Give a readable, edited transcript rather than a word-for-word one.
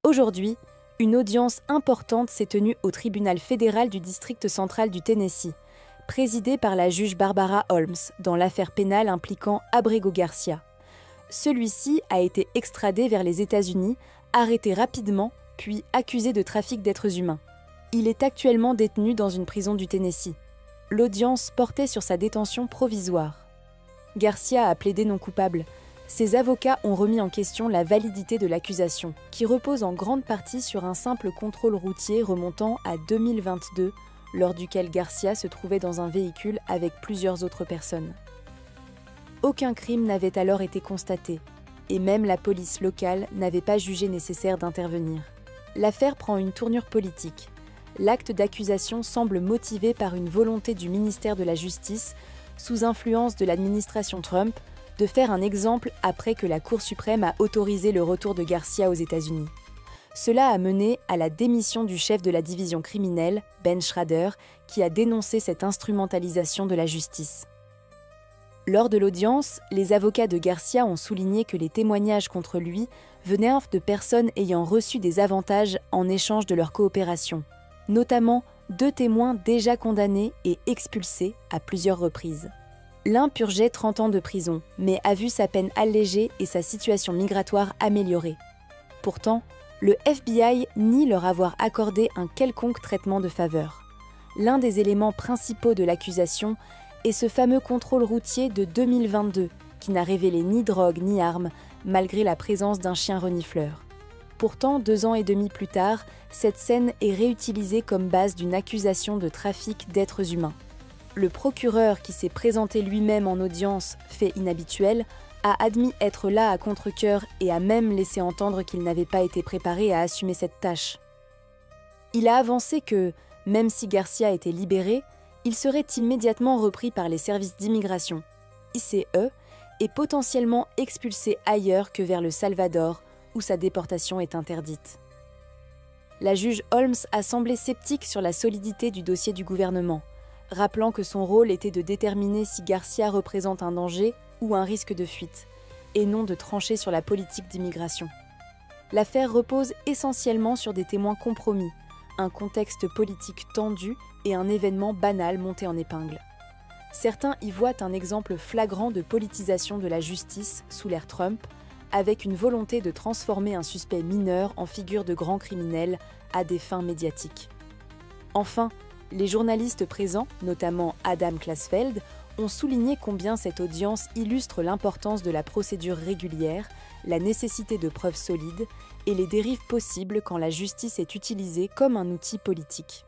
Aujourd'hui, une audience importante s'est tenue au tribunal fédéral du district central du Tennessee, présidée par la juge Barbara Holmes dans l'affaire pénale impliquant Abrego Garcia. Celui-ci a été extradé vers les États-Unis, arrêté rapidement, puis accusé de trafic d'êtres humains. Il est actuellement détenu dans une prison du Tennessee. L'audience portait sur sa détention provisoire. Garcia a plaidé non coupable. Ses avocats ont remis en question la validité de l'accusation, qui repose en grande partie sur un simple contrôle routier remontant à 2022, lors duquel Garcia se trouvait dans un véhicule avec plusieurs autres personnes. Aucun crime n'avait alors été constaté, et même la police locale n'avait pas jugé nécessaire d'intervenir. L'affaire prend une tournure politique. L'acte d'accusation semble motivé par une volonté du ministère de la Justice, sous influence de l'administration Trump, de faire un exemple après que la Cour suprême a autorisé le retour de Garcia aux États-Unis. Cela a mené à la démission du chef de la division criminelle, Ben Schrader, qui a dénoncé cette instrumentalisation de la justice. Lors de l'audience, les avocats de Garcia ont souligné que les témoignages contre lui venaient de personnes ayant reçu des avantages en échange de leur coopération, notamment 2 témoins déjà condamnés et expulsés à plusieurs reprises. L'un purgeait 30 ans de prison, mais a vu sa peine allégée et sa situation migratoire améliorée. Pourtant, le FBI nie leur avoir accordé un quelconque traitement de faveur. L'un des éléments principaux de l'accusation est ce fameux contrôle routier de 2022, qui n'a révélé ni drogue ni armes, malgré la présence d'un chien renifleur. Pourtant, 2 ans et demi plus tard, cette scène est réutilisée comme base d'une accusation de trafic d'êtres humains. Le procureur qui s'est présenté lui-même en audience, fait inhabituel, a admis être là à contre-cœur et a même laissé entendre qu'il n'avait pas été préparé à assumer cette tâche. Il a avancé que, même si Garcia était libéré, il serait immédiatement repris par les services d'immigration, ICE, et potentiellement expulsé ailleurs que vers le Salvador, où sa déportation est interdite. La juge Holmes a semblé sceptique sur la solidité du dossier du gouvernement, rappelant que son rôle était de déterminer si Garcia représente un danger ou un risque de fuite, et non de trancher sur la politique d'immigration. L'affaire repose essentiellement sur des témoins compromis, un contexte politique tendu et un événement banal monté en épingle. Certains y voient un exemple flagrant de politisation de la justice sous l'ère Trump, avec une volonté de transformer un suspect mineur en figure de grand criminel à des fins médiatiques. Enfin, les journalistes présents, notamment Adam Klasfeld, ont souligné combien cette audience illustre l'importance de la procédure régulière, la nécessité de preuves solides et les dérives possibles quand la justice est utilisée comme un outil politique.